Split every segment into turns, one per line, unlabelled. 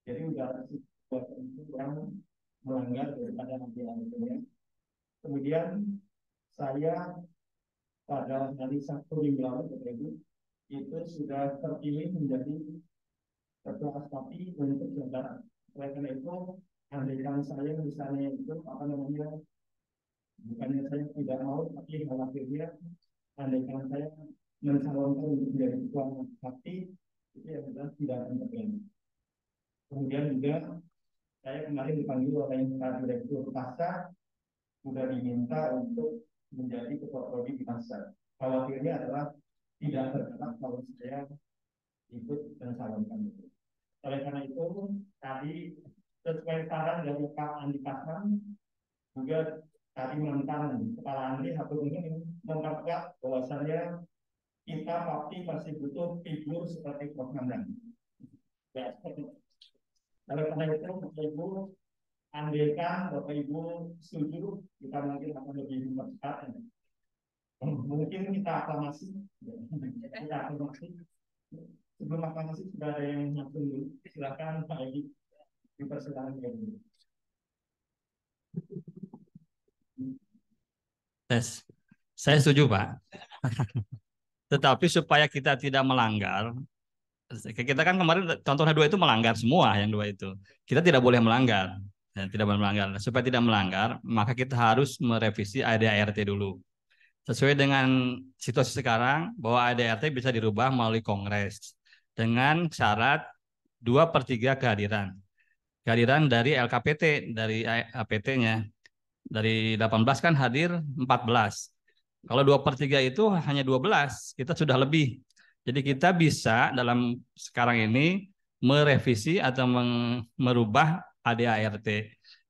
Jadi udah sesuatu yang melanggar daripada nanti. Kemudian saya pada hari Sabtu minggu lalu Bapak Ibu itu sudah terpilih menjadi ketua aspati untuk jajaran. Oleh karena itu, andaikan saya misalnya itu apa namanya, bukannya saya tidak mau, tapi khawatirnya andaikan saya mencalonkan untuk menjadi ketua aspati itu yang jelas tidak akan terjadi. Kemudian juga saya kemarin dipanggil oleh Pak Direktur Pasar sudah diminta untuk menjadi ketua prodi di Pasar. Khawatirnya adalah tidak berkenan kalau saya ikut mencalonkan itu. Oleh karena itu, tadi sesuai saran dari Pak Andi Pasman, juga tadi mantan Kepala Andi atau ini memperkuat bahwasannya kita pasti masih butuh figur seperti Prof. Nandang. Ya, oleh karena itu, Bapak Ibu, andaikan Bapak Ibu setuju, kita mungkin akan lebih mempercepat. Mungkin kita aklamasi. Kita aklamasi. Sebelum aklamasi sudah ada yang langsung dulu. Silakan Pak Edi, dipersilakan dulu.
Tes. Saya setuju, Pak. Tetapi supaya kita tidak melanggar, kita kan kemarin contohnya dua itu melanggar semua, yang dua itu. Kita tidak boleh melanggar. Tidak boleh melanggar. Supaya tidak melanggar, maka kita harus merevisi ADART dulu. Sesuai dengan situasi sekarang, bahwa ADART bisa dirubah melalui Kongres. Dengan syarat 2/3 kehadiran. Kehadiran dari LKPT, dari APT-nya. Dari 18 kan hadir 14. Kalau 2/3 itu hanya 12, kita sudah lebih. Jadi kita bisa dalam sekarang ini merevisi atau merubah ADART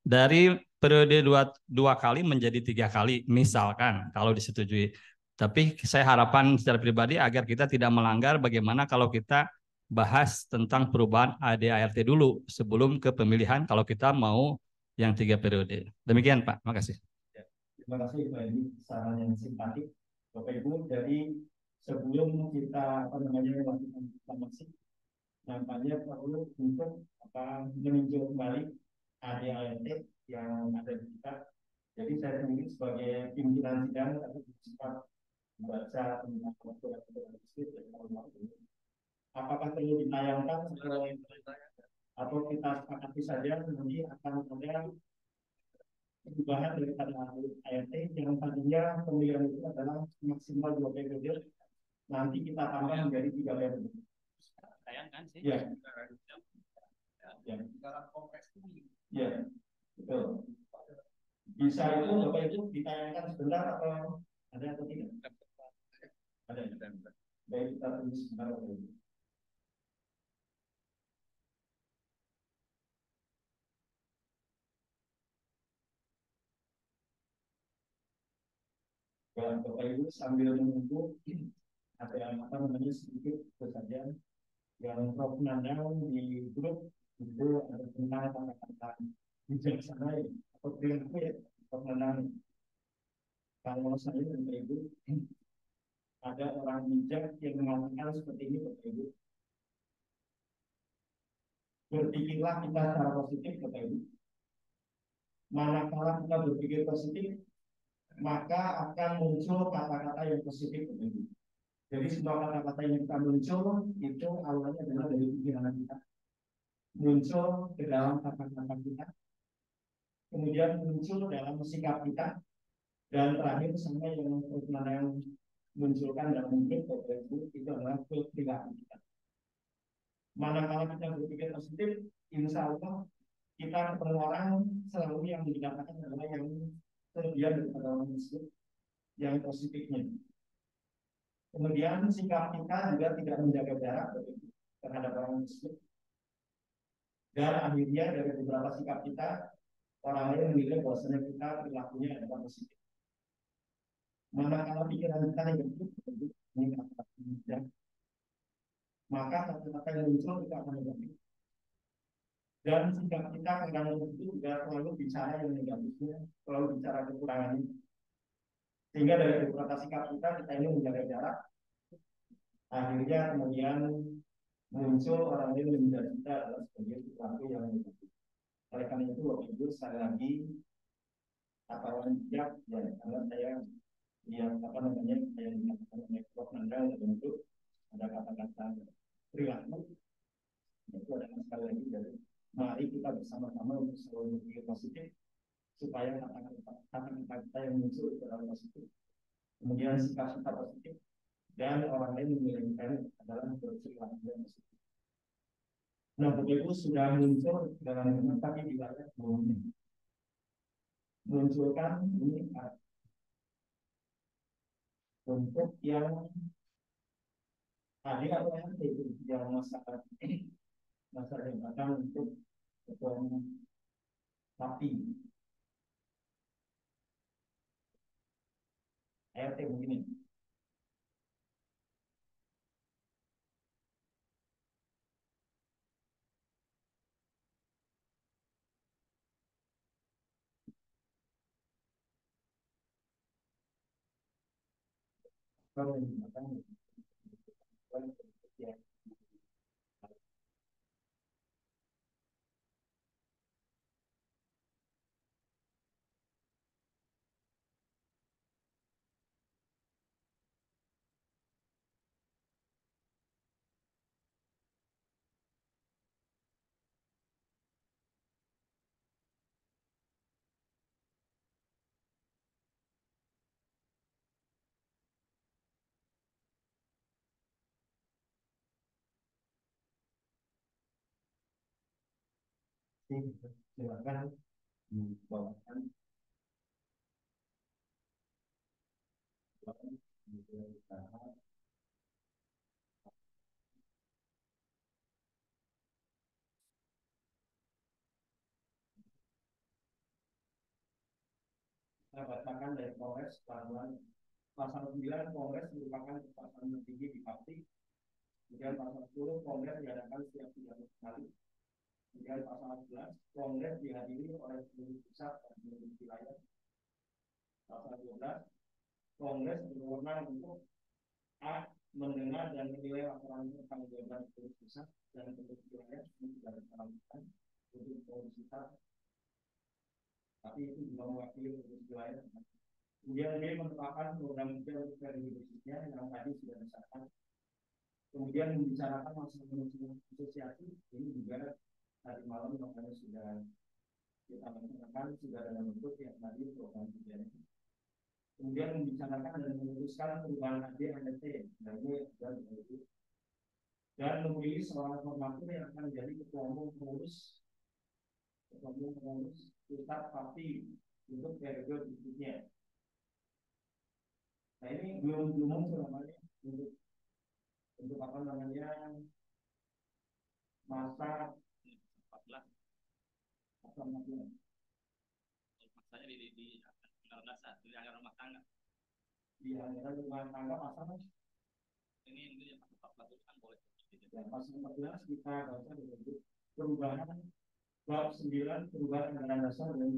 dari periode dua kali menjadi 3 kali, misalkan kalau disetujui. Tapi saya harapan secara pribadi agar kita tidak melanggar bagaimana kalau kita bahas tentang perubahan ADART dulu sebelum ke pemilihan kalau kita mau yang 3 periode. Demikian Pak, makasih.
Terima kasih Pak Edi, saran yang simpatik. Bapak Ibu, dari sebelum kita apa namanya melakukan reklamasi, nampaknya perlu untuk meninjau kembali ADART yang ada di kita. Jadi saya sendiri sebagai pimpinan sidang tapi sempat membaca tentang aturan-aturan tersebut. Apakah perlu ditayangkan atau kita sepakati saja nanti akan ada perubahan daripada ART yang tadinya pemilihan itu adalah maksimal 2 periode, nanti kita tambah menjadi 3 periode.
Sayangkan sih.
Ya. Ya. Ya, betul. Bisa itu Bapak Ibu ditayangkan sebentar atau ada atau tidak? Ada. Baik, kita tunggu sebentar Bapak Ibu. Dan Bapak Ibu sambil menunggu ada yang apa namanya sedikit saja yang Prof. Nandang di grup itu ada tentang kata-kata bijaksana atau perilaku ya Prof. Nandang. Kalau saya dan Bapak Ibu ada orang bijak yang mengatakan seperti ini Bapak Ibu. Berpikirlah kita secara positif Bapak Ibu. Manakala kita berpikir positif, maka akan muncul kata-kata yang positif Bapak Ibu. Jadi semua kata-kata yang kita muncul itu awalnya adalah dari pikiran kita. Muncul ke dalam kata-kata kita, kemudian muncul dalam sikap kita, dan terakhir sama yang munculkan dalam mungkin itu adalah perilaku kita. Manakala kita berpikir positif, insya Allah kita ketemu orang selalu yang dikatakan adalah yang terbiar daripada orang tersebut, yang positifnya. Kemudian sikap kita juga tidak menjaga jarak terhadap orang tersebut. Dan akhirnya dari beberapa sikap kita, orang lain menilai bahwasanya kita perilakunya adalah positif. Manakala pikiran kita negatif, maka kata-kata yang muncul kita akan negatif. Dan sikap kita kadang itu juga selalu bicara yang negatifnya, selalu bicara kekurangannya. Sehingga dari beberapa sikap kita ini menjaga jarak. Akhirnya kemudian muncul orang lain menjadi kita adalah sebagai pelaku yang negatif. Oleh karena itu waktu itu sekali lagi kata bijak ya karena saya yang apa namanya saya mengatakan network Anda untuk ada kata-kata perilaku itu adalah sekali lagi dari mari kita bersama-sama untuk selalu berpikir positif supaya kata-kata kita yang muncul itu adalah positif, kemudian sikap-sikap positif dan orang lain menilai adalah berperilaku yang positif. Nah, begitu sudah muncul dalam tapi di wilayah umumnya munculkan ini untuk yang tadi atau yang itu yang masyarakat jabatan untuk ketua sapi ART begini. Kalau menggunakan silakan bawakan saya bacakan dari Kongres pasal 9 Kongres merupakan kekuasaan tertinggi di parti. Kemudian pasal 10 Kongres diadakan setiap 3 tahun sekali. Kemudian pasal 11 Kongres dihadiri oleh penduduk pusat dan penduduk wilayah. Pasal 12 Kongres berwenang untuk A. Mendengar dan menilai laporan pertanggungjawaban penduduk pusat dan penduduk wilayah yang tidak disarankan untuk penduduk tapi itu juga mewakili penduduk wilayah. Kemudian B. Menetapkan program kerja untuk periode berikutnya yang tadi sudah disahkan. Kemudian membicarakan masalah asosiasi ini juga tadi malam makanya sudah kita menetapkan sudah dalam bentuk yang tadi program kerjanya. Kemudian membicarakan dan memutuskan perubahan AD-ADT dan memilih seorang formatur yang akan menjadi ketua umum pengurus pusat parti untuk periode berikutnya. Nah ini belum muncul namanya untuk apa namanya masa
14
atau masanya
di anggaran dasar, di anggaran rumah tangga.
di anggaran rumah tangga pasal
Ini yang pasal 14 itu kan boleh.
Ya, pasal 14 kita baca disebut perubahan bab 9 perubahan anggaran dasar dan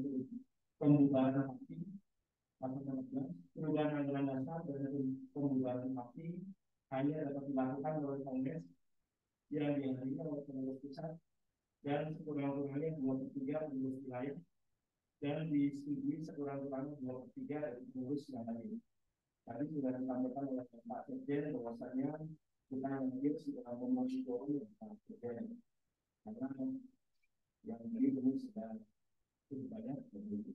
pembubaran parti. Pasal 14 perubahan anggaran dasar dan pembubaran parti hanya dapat dilakukan oleh Kongres yang dihadiri oleh pengurus pusat dan sekurang-kurangnya 2/3 pengurus wilayah dan disetujui sekurang-kurangnya 2/3 dari pengurus yang hadir. Tadi sudah disampaikan oleh Pak Sekjen bahwasanya kita hadir sudah memonitori Pak Sekjen karena yang ini sudah cukup banyak begitu.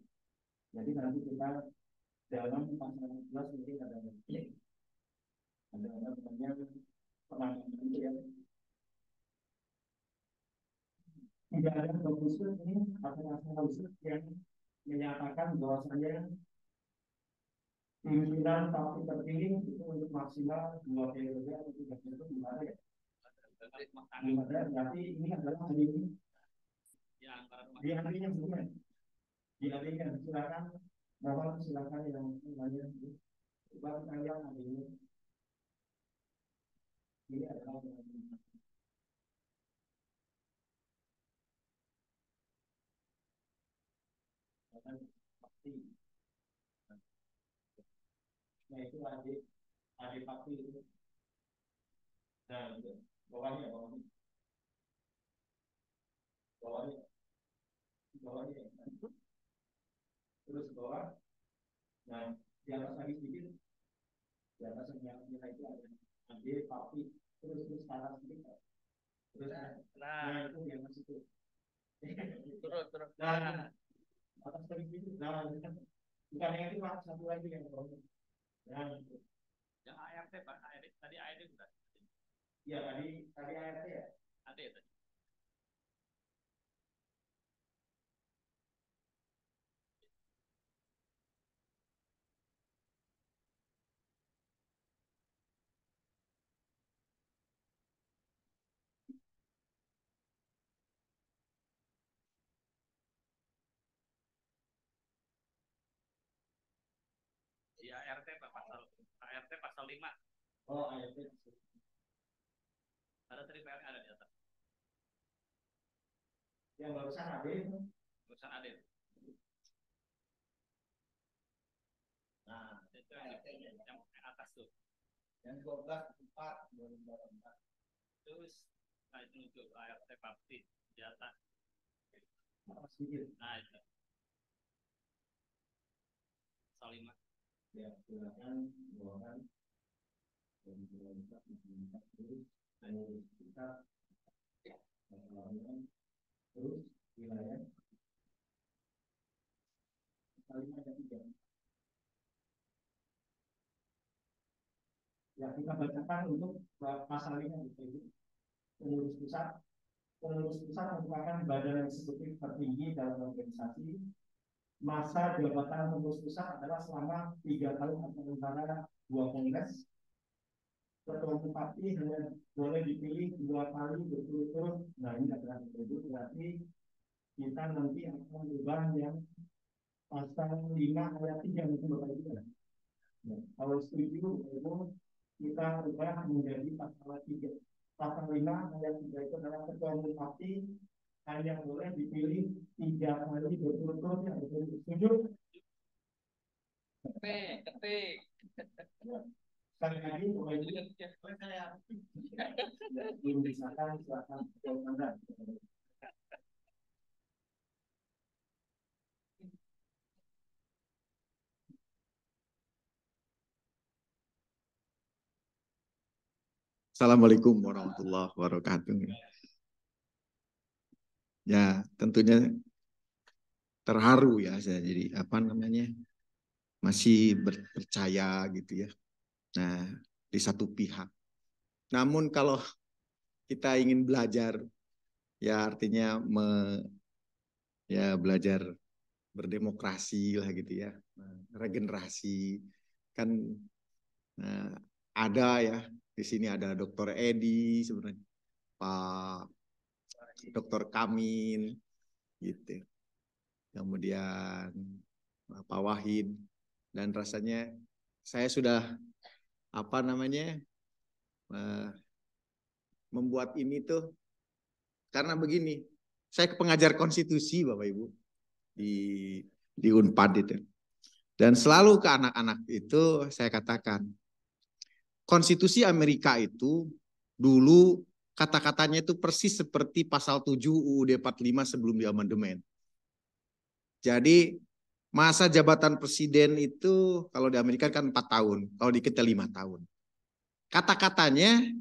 Jadi nanti kita dalam pasal 11 ini ada namanya penanganan itu ya. Tidak ada khusus ini atau masalah khusus yang menyatakan bahwasanya pimpinan parti terpilih itu untuk maksimal 2 periode atau 3 periode gimana ya? Gimana? Berarti ini adalah hari ini dihadirinya bukan? Dihadirikan silakan, mohon silakan yang lainnya. Bagi kalian hari ini adalah pasti. Nah itu adik parti itu. Nah bawahnya bawahnya, bawahnya, terus bawah. Nah, di atas lagi sedikit, di atas yang nilai itu ada ambil papi, terus kanan sedikit, terus nah itu yang masih itu.
Terus.
Nah, atas lagi sedikit, nah bukan yang itu Pak, satu lagi yang bawahnya. Nah,
Yang ART Pak, tadi ART sudah.
iya tadi ART ya.
Ada ya tadi. Di ART Pak, ART pasal 5.
Oh, ART.
Ada tadi PR ada di atas.
Yang barusan ada itu.
Urusan ada.
Nah,
Itu yang atas tuh.
yang 12/4 2024.
Terus nah itu untuk ART Baptis di atas.
Sedikit.
Nah itu. Pasal 5.
Ya, silakan bawakan. Terus kita terus wilayah kalimat yang 3. Ya, kita bacakan untuk pasal 5 itu. Pengurus pusat merupakan badan eksekutif tertinggi dalam organisasi. Masa jabatan pengurus pusat adalah selama 3 tahun atau antara 2 kongres. Ketua bupati hanya boleh dipilih 2 kali berturut-turut. Nah, ini adalah itu berarti kita nanti akan berubah yang pasal 5 ayat 3 itu Bapak Ibu. Nah, kalau setuju itu kita ubah menjadi pasal 3. Pasal 5 ayat 3 itu adalah ketua bupati hanya boleh dipilih 3 kali berturut-turut. Yang setuju?
Ketik.
Ya. Sekali lagi, belum disahkan, silakan jawab Anda.
Assalamualaikum warahmatullahi wabarakatuh. Ya, tentunya terharu ya saya jadi masih percaya gitu ya. Nah, di satu pihak. Namun kalau kita ingin belajar ya artinya belajar berdemokrasi lah gitu ya. Regenerasi kan ada ya. Di sini ada Dr. Edi sebenarnya, Pak Dr. Kamin, gitu. Kemudian Pak Wahid, dan rasanya saya sudah membuat ini tuh karena begini. Saya pengajar konstitusi Bapak Ibu di Unpad itu, dan selalu ke anak-anak itu saya katakan. Konstitusi Amerika itu dulu kata-katanya itu persis seperti pasal 7 UUD 45 sebelum diamandemen. Jadi masa jabatan presiden itu kalau di Amerika kan 4 tahun, kalau di kita 5 tahun. Kata-katanya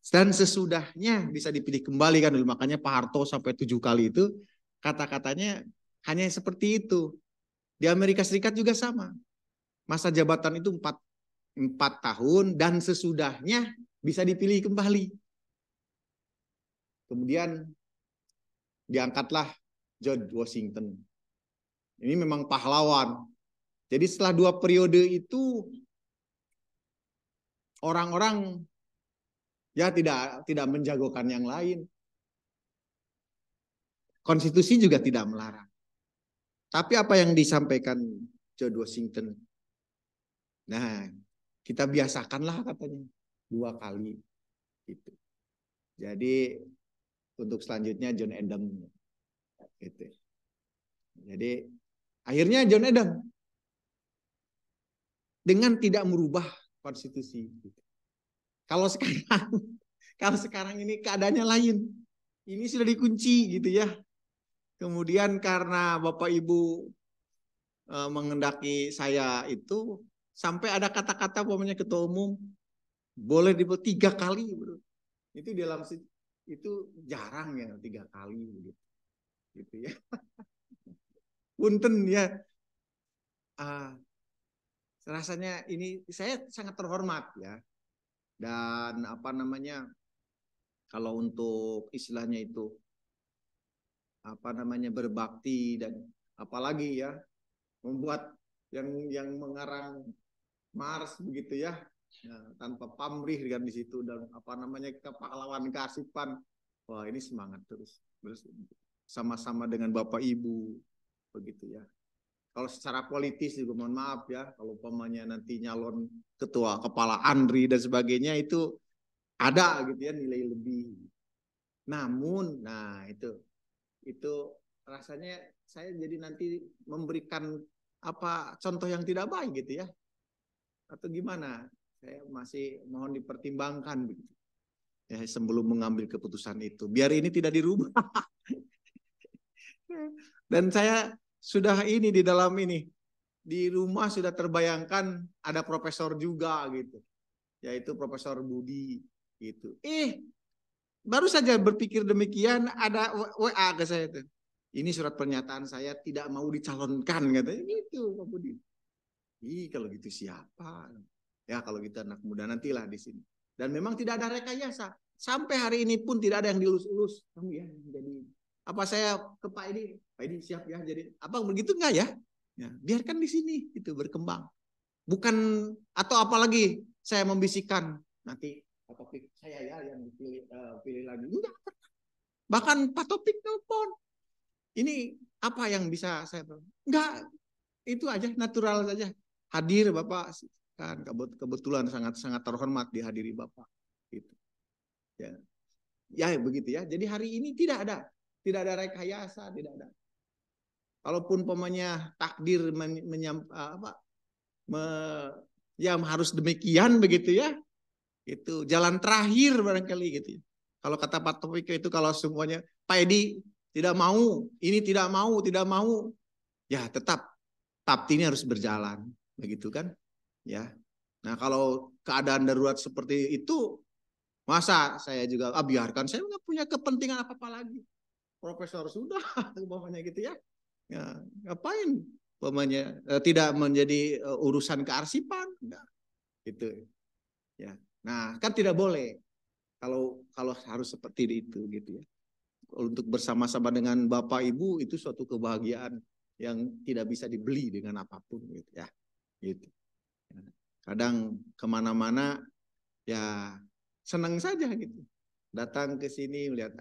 dan sesudahnya bisa dipilih kembali kan dulu, makanya Pak Harto sampai 7 kali itu kata-katanya hanya seperti itu. Di Amerika Serikat juga sama. Masa jabatan itu 4 tahun dan sesudahnya bisa dipilih kembali. Kemudian diangkatlah George Washington. Ini memang pahlawan. Jadi setelah 2 periode itu orang-orang ya tidak menjagokan yang lain. Konstitusi juga tidak melarang. Tapi apa yang disampaikan George Washington? Nah, kita biasakanlah katanya 2 kali gitu. Jadi untuk selanjutnya John Adams gitu. Jadi akhirnya John Adams dengan tidak merubah konstitusi gitu. Kalau sekarang ini keadaannya lain. Ini sudah dikunci gitu ya. Kemudian karena Bapak Ibu mengendaki saya itu sampai ada kata-kata umpamanya ketua umum boleh dibuat 3 kali, bro. Itu dalam itu jarang ya 3 kali gitu ya. Punten ya. Rasanya ini saya sangat terhormat ya. Dan apa namanya, kalau untuk istilahnya itu apa namanya berbakti dan apalagi ya membuat yang mengarang Mars begitu ya, tanpa pamrih kan di situ, dan apa namanya pahlawan kearsipan. Wah, ini semangat terus sama-sama dengan Bapak Ibu begitu ya. Kalau secara politis juga mohon maaf ya, kalau umpamanya nanti nyalon ketua kepala ANDRI dan sebagainya itu ada gitu ya nilai lebih. Namun, nah itu rasanya saya jadi nanti memberikan apa contoh yang tidak baik gitu ya, atau gimana? Saya masih mohon dipertimbangkan begitu ya sebelum mengambil keputusan itu, biar ini tidak dirubah. Dan saya sudah ini di dalam ini di rumah sudah terbayangkan ada profesor juga gitu, yaitu Profesor Budi gitu. Baru saja berpikir demikian ada WA ke saya tuh. Ini surat pernyataan saya tidak mau dicalonkan katanya gitu Pak Budi. Kalau gitu siapa? Ya kalau gitu anak muda nantilah di sini. Dan memang tidak ada rekayasa. Sampai hari ini pun tidak ada yang diulus-ulus. Kamu ya jadi apa, saya ke Pak Edi siap ya jadi apa begitu enggak ya? Ya, biarkan di sini itu berkembang. Bukan atau apalagi saya membisikkan nanti Pak Topik saya ya yang pilih lagi. Enggak. Bahkan Pak Topik telepon. Ini apa yang bisa saya enggak, itu aja natural saja. Hadir Bapak kan kebetulan sangat terhormat dihadiri Bapak gitu. Ya begitu ya. Jadi hari ini tidak ada rekayasa, tidak ada. Kalaupun pemanya takdir yang harus demikian begitu ya. Itu jalan terakhir barangkali gitu. Kalau kata Pak Topik itu kalau semuanya Pak Edi tidak mau, ini tidak mau, ya tetap TAPTI ini harus berjalan, begitu kan? Ya. Nah kalau keadaan darurat seperti itu, masa saya juga biarkan, saya nggak punya kepentingan apa-apa lagi. Profesor sudah, umpamanya gitu ya. Ya ngapain? Umpamanya tidak menjadi urusan kearsipan, enggak. Gitu. Ya. Nah kan tidak boleh kalau harus seperti itu gitu ya. Untuk bersama-sama dengan Bapak Ibu itu suatu kebahagiaan yang tidak bisa dibeli dengan apapun gitu ya. Gitu. Kadang kemana-mana ya senang saja gitu. Datang ke sini melihat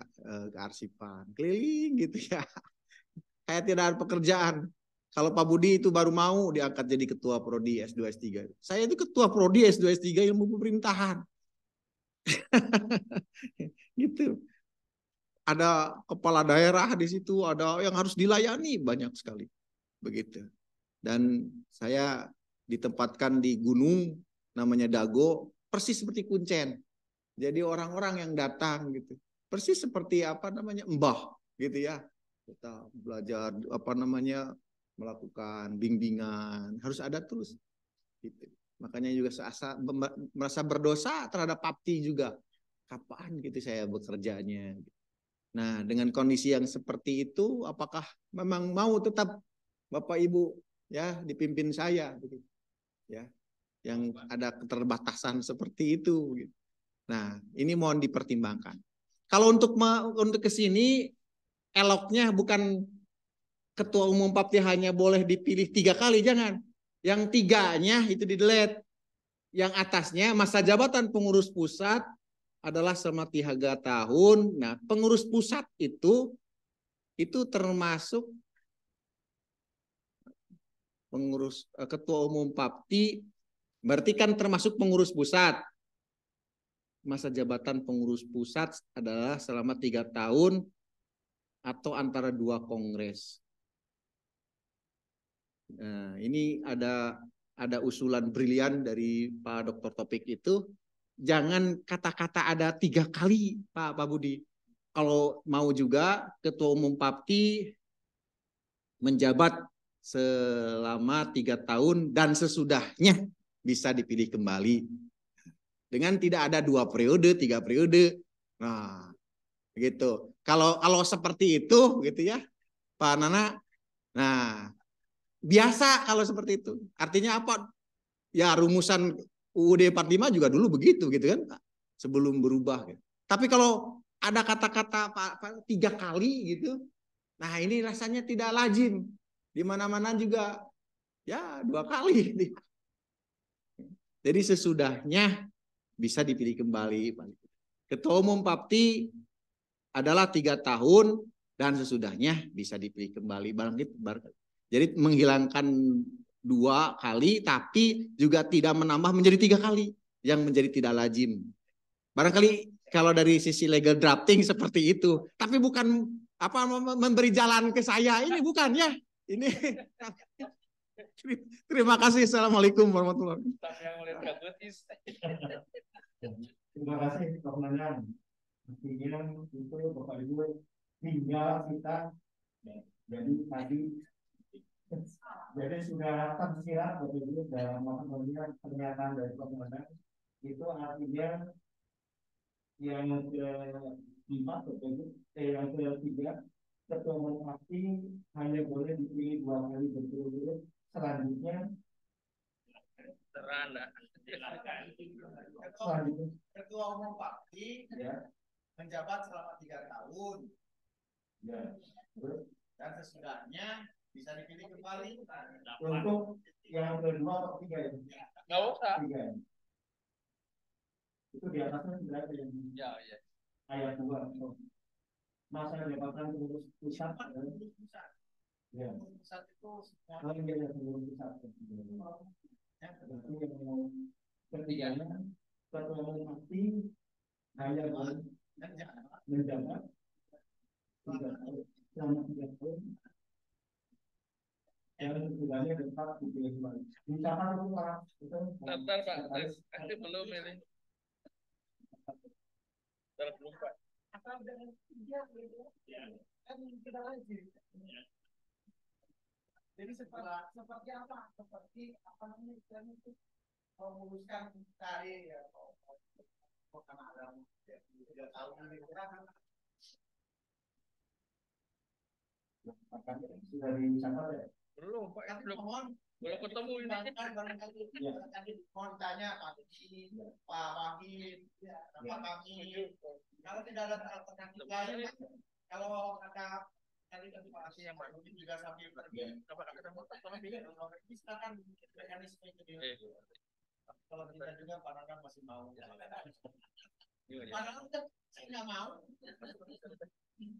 kearsipan, keliling gitu ya. Kayak tidak ada pekerjaan. Kalau Pak Budi itu baru mau diangkat jadi ketua prodi S2 S3. Saya itu ketua prodi S2 S3 ilmu pemerintahan. Gitu. Ada kepala daerah di situ, ada yang harus dilayani banyak sekali. Begitu. Dan saya ditempatkan di gunung namanya Dago, persis seperti Kuncen. Jadi orang-orang yang datang gitu, persis seperti apa namanya Mbah gitu ya. Kita belajar apa namanya melakukan bimbingan, harus ada terus. Gitu. Makanya juga merasa berdosa terhadap PAPTI juga. Kapan gitu saya bekerjanya? Nah, dengan kondisi yang seperti itu, apakah memang mau tetap Bapak Ibu ya dipimpin saya, begitu, ya, yang ada keterbatasan seperti itu. Gitu. Nah, ini mohon dipertimbangkan. Kalau untuk ke sini, eloknya bukan ketua umum PAPTI hanya boleh dipilih 3 kali, jangan. Yang 3-nya itu di-delete. Yang atasnya masa jabatan pengurus pusat adalah selama 3 tahun. Nah, pengurus pusat itu termasuk pengurus ketua umum PAPTI, berarti kan termasuk pengurus pusat. Masa jabatan pengurus pusat adalah selama 3 tahun atau antara 2 kongres. Nah, ini ada usulan brilian dari Pak Dr. Topik itu. Jangan kata-kata ada 3 kali Pak Budi. Kalau mau juga ketua umum PAPTI menjabat selama 3 tahun dan sesudahnya bisa dipilih kembali dengan tidak ada 2 periode, 3 periode. Nah, begitu. Kalau seperti itu, gitu ya, Pak Nana. Nah, biasa kalau seperti itu. Artinya apa? Ya rumusan UUD 45 juga dulu begitu, gitu kan, sebelum berubah. Gitu. Tapi kalau ada kata-kata 3 kali gitu, nah ini rasanya tidak lazim. Di mana-mana juga ya 2 kali. Jadi sesudahnya bisa dipilih kembali. Ketua Umum Papti adalah 3 tahun dan sesudahnya bisa dipilih kembali. Jadi menghilangkan 2 kali tapi juga tidak menambah menjadi 3 kali yang menjadi tidak lazim. Barangkali kalau dari sisi legal drafting seperti itu, tapi bukan memberi jalan ke saya, ini bukan ya. Ini terima kasih. Assalamualaikum warahmatullahi wabarakatuh.
Terima kasih Pak Nanang. Artinya itu Bapak Ibu tinggal kita jadi tadi sudah tersirat Bapak Ibu dalam pernyataan dari Pak Nanang itu artinya yang keempat Bapak Ibu, yang ketiga ketua umum parti hanya boleh dipilih 2 kali berturut-turut, selanjutnya
Ketua Umum Parti ya menjabat selama 3 tahun. Ya. Dan sesudahnya bisa dipilih kembali.
Untuk yang kedua atau ketiga ya?
Nggak usah.
3. Itu di atasnya sudah ada yang
Ya.
ayat 2. Masa jabatan pengurus pusat. Ya.
Pusat itu semua.
Oh iya, pengurus pusat. Berarti yang ketiganya ketua umum parti hanya boleh menjabat 3 tahun selama 3 tahun yang sesudahnya tetap dipilih kembali. Misalkan itu Pak, itu
Ntar Pak, nanti belum ini. Ntar belum Pak.
Jadi seperti apa? Seperti apa namanya itu memuluskan dari ya karena ada 3 tahun ini
sudah dicatat ya?
Belum Pak, belum ketemu ini.
Tadi mohon tanya Pak Wahid, Pak Kami. Kalau tidak ada alternatif lain, kalau ada tadi Pak Asyik yang mungkin juga sambil pergi, silakan mekanisme itu. Kalau tidak juga Pak Nanang masih mau. Pak Nanang saya nggak mau.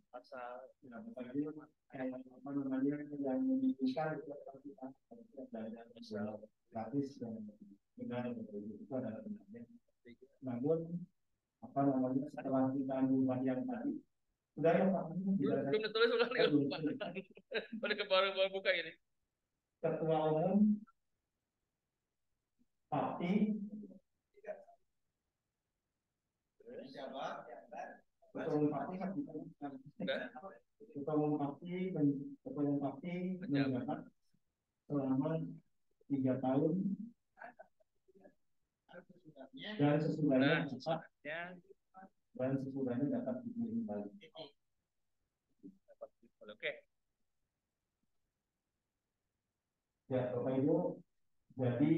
Asal
Apa namanya yang dibuka itu kita belajar gratis dan benar itu adalah benarnya. Namun apa namanya setelah kita mengubah yang tadi sudah ya Pak
belum ditulis udah baru buka ini.
Ketua Umum Parti Ketua Umum Parti menjabat selama 3 tahun dan sesudahnya dapat dipilih kembali.
Oke.
Ya Bapak Ibu, jadi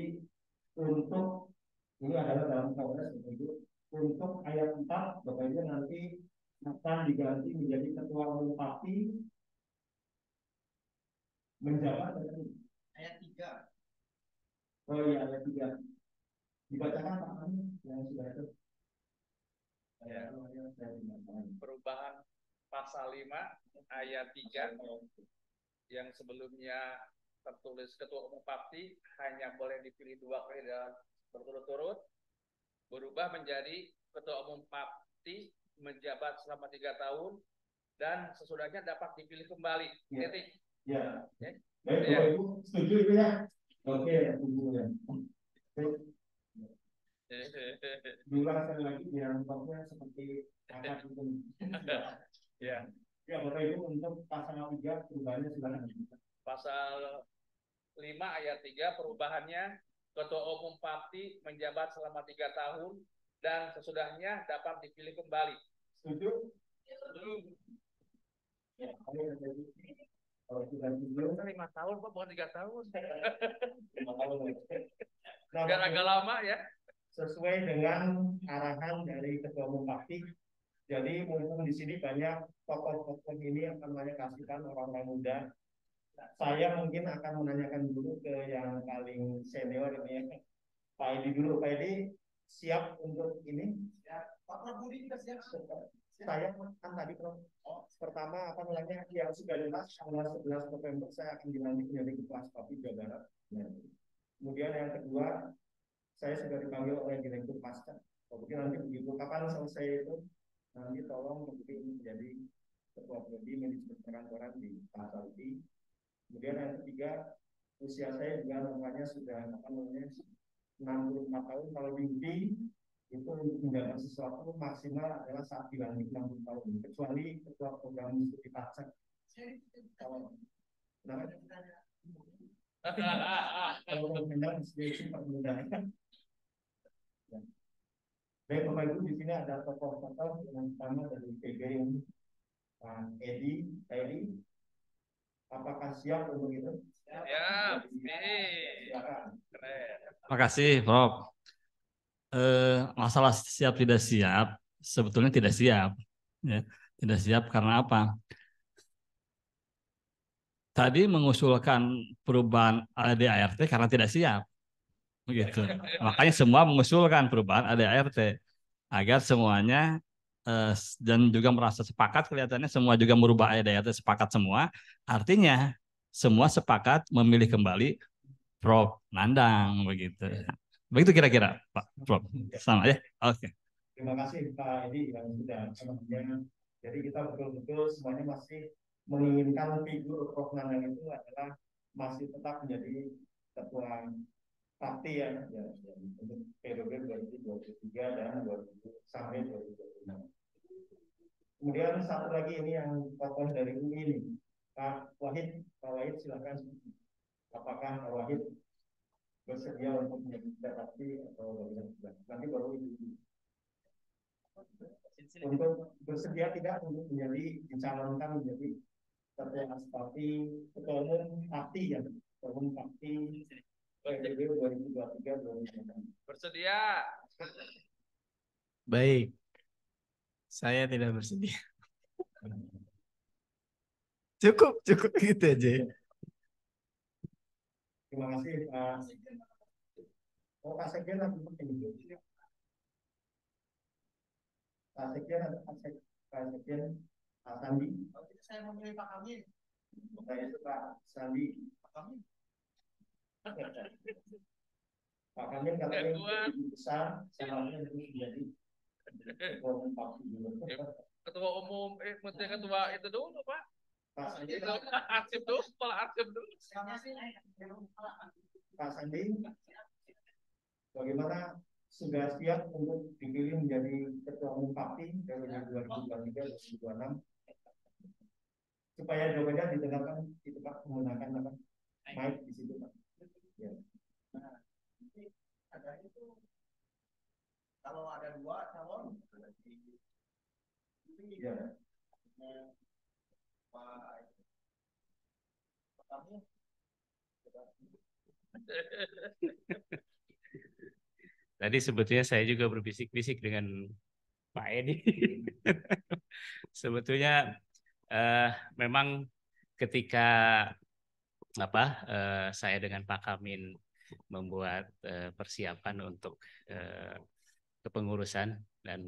untuk ini adalah dalam Kongres Bapak Ibu, untuk ayat 4 Bapak Ibu nanti akan diganti menjadi ketua umum parti menjabat
ayat 3.
Oh iya ayat 3 dibacakan Pak Ani yang sudah itu.
Ya. Perubahan pasal 5 ayat 3 yang sebelumnya tertulis ketua umum parti hanya boleh dipilih 2 kali dalam berturut-turut, berubah menjadi ketua umum parti menjabat selama 3 tahun dan sesudahnya dapat dipilih kembali. Titik.
Ya.
Ya.
Baik, Bapak Ibu setuju itu ya? Oke, setuju ya. Diulang sekali lagi biar contohnya seperti kakak itu.
Ya.
Ya Bapak Ibu untuk pasal 3 perubahannya silakan.
Pasal 5 ayat 3 perubahannya, Ketua Umum Parti menjabat selama 3 tahun dan sesudahnya dapat dipilih kembali.
Setuju? Ya, kalau sudah setuju,
5 tahun Pak, bukan 3 tahun.
5 tahun. Nah,
Biar agak lama ya.
sesuai dengan arahan dari Ketua Umum Parti. Jadi mumpung di sini banyak tokoh-tokoh ini yang namanya kasihkan orang-orang muda. Saya mungkin akan menanyakan dulu ke yang paling senior ini ya. Pak Edi dulu. Pak Edi siap untuk ini? Pak Prabudi juga siap. Saya kan tadi pertama apa namanya yang sudah jelas tanggal 11 November saya akan dilantik menjadi Ketua Parti Jawa Barat. Kemudian yang kedua saya sudah dipanggil oleh Direktur Pasca. Kemudian nanti begitu kapan selesai itu nanti tolong mungkin menjadi Ketua Prodi Manajemen Perkantoran di Pak Saudi. Kemudian yang ketiga usia saya juga namanya sudah apa namanya 64 tahun. Kalau di itu untuk menjalankan sesuatu maksimal adalah saat dilantik 60 tahun, kecuali ketua program studi pajak. Kalau menang sedikit permudahan. Baik Bapak Ibu, di sini ada tokoh-tokoh yang pertama dari PGRI Pak Edi. Apakah siap untuk itu?
Ya,
silakan.
Terima kasih, Prof. Masalah siap tidak siap sebetulnya tidak siap, ya. Tidak siap karena apa? Tadi mengusulkan perubahan ADART karena tidak siap, begitu. Makanya semua mengusulkan perubahan ADART agar semuanya dan juga merasa sepakat, kelihatannya semua juga merubah ADART, sepakat semua. Artinya semua sepakat memilih kembali Prof. Nandang, begitu. Begitu kira-kira, Pak Prof. Sama ya? Oke.
Terima kasih Pak Edi yang sudah namanya. Jadi kita betul-betul semuanya masih menginginkan figur Prof. Nandang itu adalah masih tetap menjadi ketua parti ya untuk periode 2023 dan 2000 sampai 2026. Kemudian satu lagi ini yang tokoh dari UI ini, Pak Wahid. Pak Wahid silakan. Apakah Pak Wahid bersedia untuk menjadi parti atau bagaimana? Nanti baru itu. Untuk bersedia tidak untuk menjadi dicalonkan menjadi ketua parti, ketua umum parti ya, ketua umum parti periode 2023-2026.
bersedia.
Baik, saya tidak bersedia. Cukup gitu aja.
Terima kasih Pak. Oh, Pak Sekjen lagi penting. Pak Sekjen atau Pak Sekjen Pak Sandi. Saya memilih Pak Kamil. Saya itu Pak Sandi. Pak Kamil. Pak Kamil katanya besar, salahnya itu menjadi ketua umum parti dulu.
Ketua umum, menteri ketua itu dulu Pak.
Pak Sandi.
Arsip dulu, kepala arsip dulu.
Pak Sandi, bagaimana sudah siap untuk dipilih menjadi ketua umum parti dari 2023-2026? Supaya jawabannya didengarkan itu Pak, menggunakan apa? Mic di situ Pak. Ya. Nah, ada itu kalau ada dua calon ya. Pak kamu
Tadi sebetulnya saya juga berbisik-bisik dengan Pak Edi. Sebetulnya memang ketika saya dengan Pak Kamin membuat persiapan untuk kepengurusan dan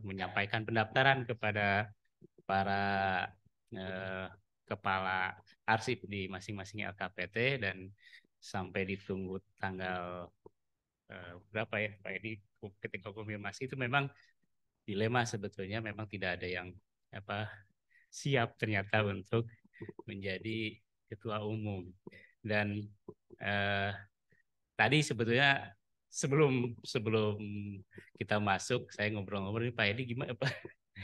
menyampaikan pendaftaran kepada para kepala arsip di masing-masing LKPT dan sampai ditunggu tanggal berapa ya Pak Edi ketika konfirmasi itu memang dilema sebetulnya, memang tidak ada yang siap ternyata untuk menjadi ketua umum. Dan tadi sebetulnya sebelum kita masuk saya ngobrol-ngobrol Pak Edi gimana Pak?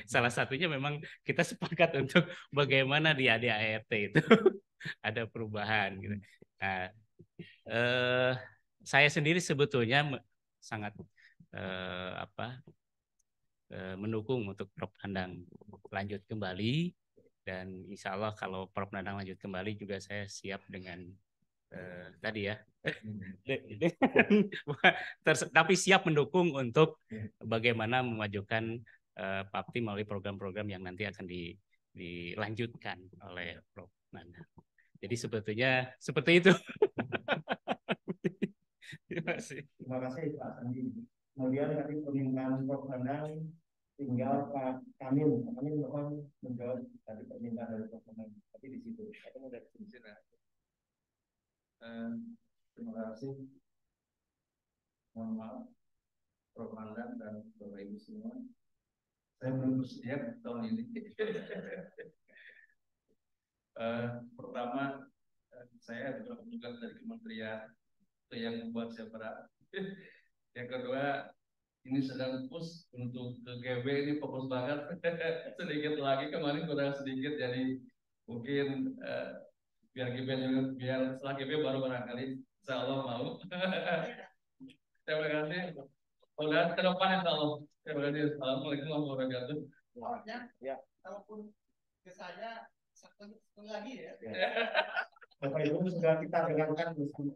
Salah satunya memang kita sepakat untuk bagaimana di ADART itu ada perubahan gitu. Nah, saya sendiri sebetulnya sangat mendukung untuk Prof Nandang lanjut kembali, dan insya Allah kalau Prof Nandang lanjut kembali juga saya siap dengan tadi ya, tapi siap mendukung untuk bagaimana memajukan PAPTI melalui program-program yang nanti akan dilanjutkan oleh Prof Nandang. Jadi sebetulnya seperti itu.
Terima kasih Pak Sandi. Kemudian tadi permintaan Prof Nandang, tinggal Pak Kamil. Pak Kamil mohon menjawab tadi permintaan dari Prof Nandang. Tapi di situ, saya mau dari sini.
Terima kasih. Mohon maaf, Prof Nandang dan Bapak Ibu semua. Saya belum bersedia tahun ini. Pertama, saya juga petugas dari kementerian yang membuat saya berat. Yang kedua, ini sedang push untuk ke GB, ini fokus banget. Sedikit lagi, kemarin kurang sedikit, jadi mungkin biar GB juga, biar setelah GB baru barangkali insya Allah mau. Terima kasih. Udah ke depan insya Allah. Terima kasih. Assalamualaikum warahmatullahi wabarakatuh.
Ya.
Kalaupun ke saya satu lagi ya.
Bapak Ibu sudah kita dengarkan bersama.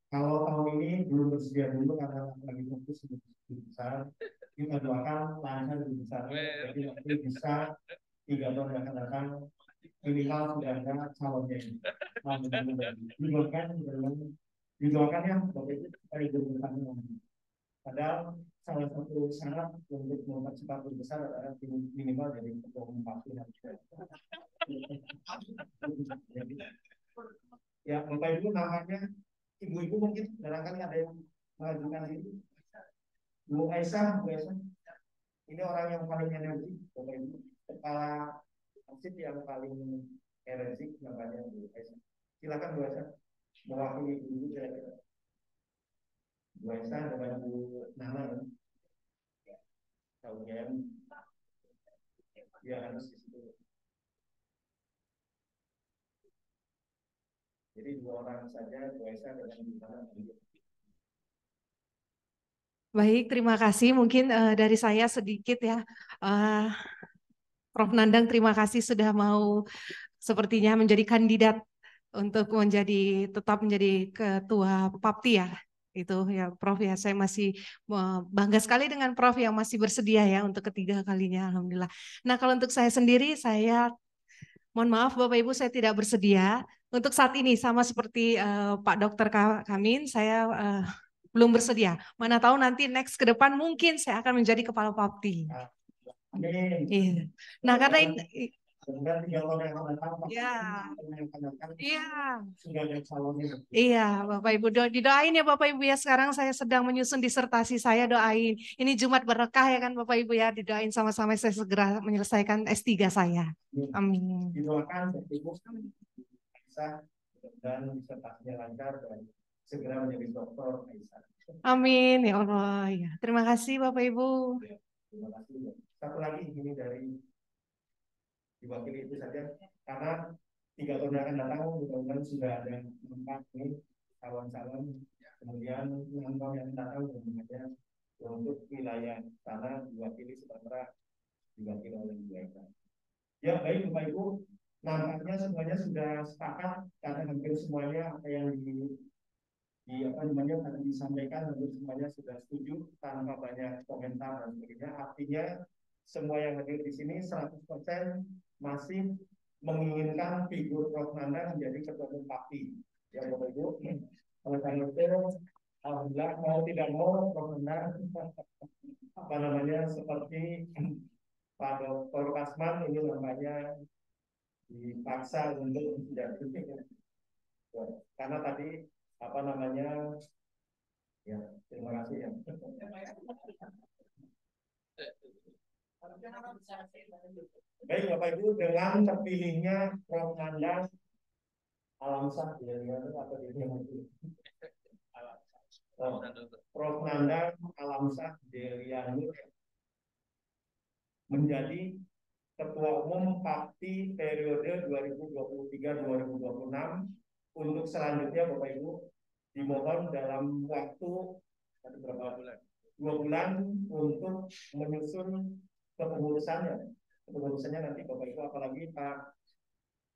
Kalau tahun ini belum bersedia dulu karena lagi fokus lebih besar, kita doakan lancar lebih besar. Jadi nanti bisa 3 tahun yang akan datang minimal sudah ada calonnya. Didoakan ya, Bapak Ibu kita hidup bersama. Padahal salah satu syarat untuk mempercepat besar adalah minimal dari ketua umum partai. Ya, Bapak Ibu namanya ibu-ibu mungkin barangkali ada yang mengajukan ini. Bu Aisyah, ini orang yang paling energi, Bapak Ibu. Kepala masjid yang paling energi namanya Bu Aisyah. Silakan Bu Aisyah mewakili ibu kira-kira. Bu Aisyah dengan Bu Nana ya. Kemudian dia harus di situ. Jadi 2 orang saja, Bu Aisyah dengan Bu Nana.
Baik, terima kasih. Mungkin dari saya sedikit ya. Prof Nandang, terima kasih sudah mau sepertinya menjadi kandidat untuk tetap menjadi ketua PAPTI ya. Itu ya Prof ya, saya masih bangga sekali dengan Prof yang masih bersedia ya untuk ketiga kalinya, alhamdulillah. Nah, kalau untuk saya sendiri, saya mohon maaf Bapak Ibu, saya tidak bersedia. Untuk saat ini sama seperti Pak Dokter Kamin, saya belum bersedia. Mana tahu nanti next ke depan mungkin saya akan menjadi kepala PAPTI. Iya. Nah, karena ini iya, Bapak Ibu didoain ya Bapak Ibu ya. Sekarang saya sedang menyusun disertasi saya, doain. Ini Jumat berkah ya kan Bapak Ibu ya, didoain sama-sama saya segera menyelesaikan S3 saya. Amin.
Didoakan Ibu bisa dan disertasinya lancar dan segera menjadi dokter Aisyah.
Amin ya Allah ya. Terima kasih Bapak Ibu.
Terima kasih. Satu lagi ini dari diwakili itu saja karena 3 tahun yang akan datang mudah-mudahan sudah ada 4 nih calon-calon, kemudian 6 tahun yang akan datang mudah-mudahan untuk wilayah sana diwakili Sumatera diwakili oleh mereka. Ya baik Bapak Ibu, nampaknya semuanya sudah sepakat karena hampir semuanya apa yang tadi disampaikan hampir semuanya sudah setuju tanpa banyak komentar dan sebagainya. Artinya semua yang hadir di sini 100% masih menginginkan figur Prof Nandang menjadi ketua umum PAPTI. Ya Bapak Ibu, oleh karena itu, alhamdulillah mau tidak mau Prof Nandang seperti Pak Dr. Kasman ini namanya dipaksa untuk menjadi karena tadi ya terima kasih ya. Baik Bapak Ibu, dengan terpilihnya Prof Nandang Alamsah atau Prof Nandang Alamsah Delianur menjadi Ketua Umum PAPTI periode 2023-2026. Untuk selanjutnya Bapak Ibu dimohon dalam waktu berapa bulan? 2 bulan untuk menyusun kepengurusannya. Kepengurusannya nanti Bapak Ibu, apalagi Pak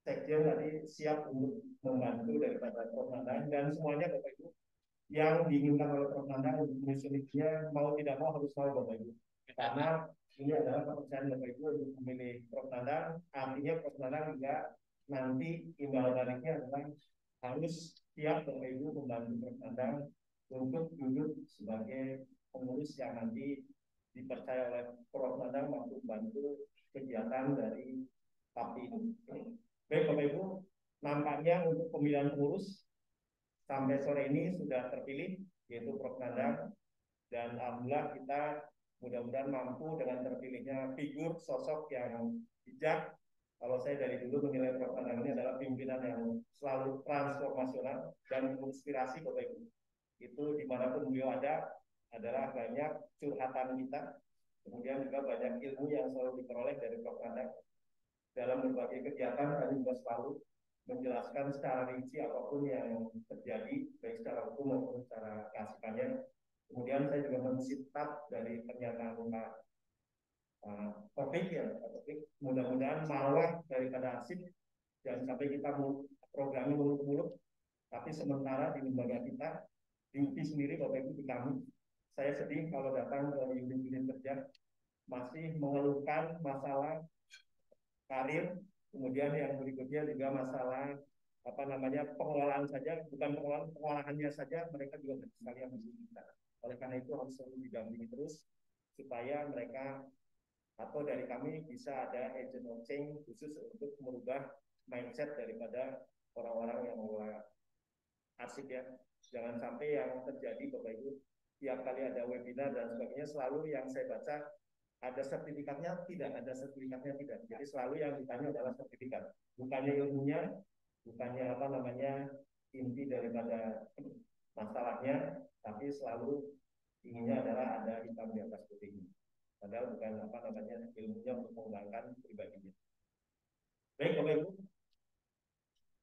Sekjen tadi siap untuk membantu daripada Prof. Nandang, dan semuanya Bapak Ibu yang diinginkan oleh Prof. Nandang untuk menyusunnya mau tidak mau harus mau Bapak Ibu. Karena ini adalah kepercayaan Bapak Ibu untuk memilih Prof. Nandang, artinya Prof. Nandang juga nanti imbal baliknya adalah harus siap Bapak Ibu membantu Prof. Nandang untuk duduk sebagai pengurus yang nanti dipercaya oleh Prof. Nandang untuk membantu kegiatan dari PAPTI ini. Baik Bapak Ibu, nampaknya untuk pemilihan pengurus sampai sore ini sudah terpilih, yaitu Prof. Nandang, dan alhamdulillah kita mudah-mudahan mampu dengan terpilihnya figur sosok yang bijak. Kalau saya dari dulu menilai Prof. Nandang ini adalah pimpinan yang selalu transformasional dan menginspirasi Bapak Ibu. Itu dimanapun beliau ada adalah banyak curhatan kita, kemudian juga banyak ilmu yang selalu diperoleh dari Prof. Nandang. Dalam berbagai kegiatan kami juga selalu menjelaskan secara rinci apapun yang terjadi, baik secara hukum maupun secara keasikannya. Kemudian saya juga mensitat dari pernyataan Pak Topik ya, Topik, mudah-mudahan malah daripada asik, jangan sampai kita programnya muluk-muluk, tapi sementara di lembaga kita, di UPI sendiri Bapak Ibu, di kami, saya sedih kalau datang ke unit-unit kerja masih mengeluhkan masalah karir, kemudian yang berikutnya juga masalah pengelolaan saja, bukan pengolahannya saja, mereka juga banyak sekali yang mesti kita. Oleh karena itu harus selalu didampingi terus supaya mereka atau dari kami bisa ada agent of change khusus untuk merubah mindset daripada orang-orang yang mengelola arsip ya. Jangan sampai yang terjadi Bapak Ibu, tiap kali ada webinar dan sebagainya selalu yang saya baca ada sertifikatnya, tidak ada sertifikatnya, tidak. Jadi selalu yang ditanya adalah sertifikat, bukannya ilmunya, bukannya inti daripada masalahnya, tapi selalu inginnya adalah ada hitam di atas putihnya. Padahal bukan ilmunya untuk mengembangkan pribadinya. Baik Bapak Ibu,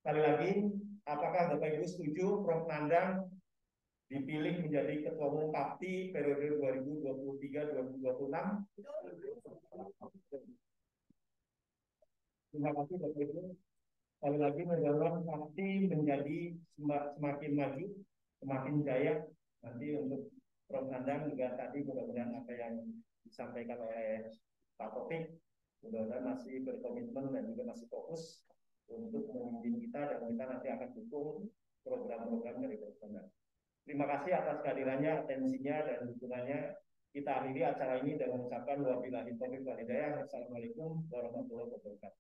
sekali lagi, apakah Bapak Ibu setuju Prof. Nandang dipilih menjadi Ketua Umum PAPTI periode 2023-2026? Terima kasih Bapak Ibu. Sekali lagi mendorong PAPTI menjadi semakin maju, semakin jaya. Nanti untuk Prof. Nandang juga tadi mudah-mudahan apa yang disampaikan oleh Pak Topik, mudah-mudahan masih berkomitmen dan juga masih fokus untuk memimpin kita, dan kita nanti akan dukung program-program dari Prof. Nandang. Terima kasih atas kehadirannya, atensinya, dan dukungannya. Kita akhiri acara ini dengan mengucapkan wabillahi taufiq wal hidayah. Wassalamualaikum warahmatullahi wabarakatuh.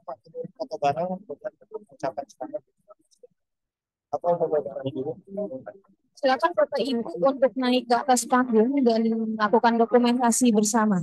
foto bareng kemudian mencapai standar. Apa foto bareng dulu?
Silakan Bapak Ibu untuk naik ke atas panggung dan melakukan dokumentasi bersama.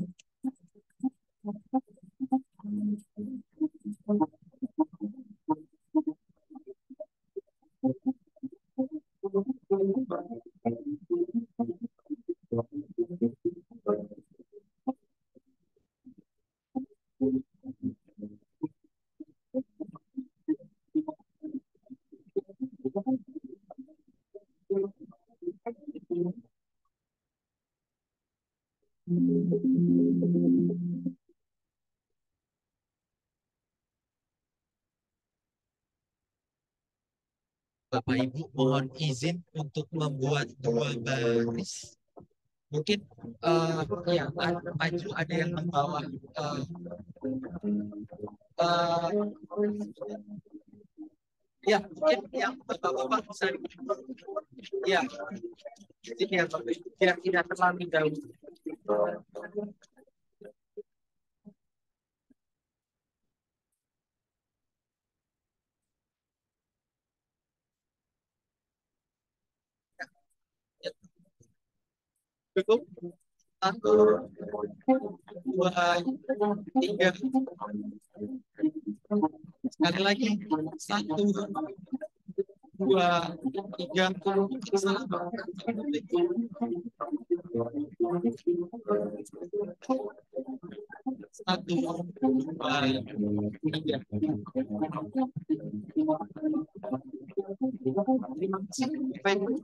Bapak Ibu mohon izin untuk membuat 2 baris. Mungkin yang maju ada yang membawa ya mungkin yang bapak-bapak bisa ya ini ya Bapak Ibu tidak terlalu jauh. Cukup 1, 2, 3. Sekali lagi 1, 2, 3. Satu, 2, 3. Terima kasih.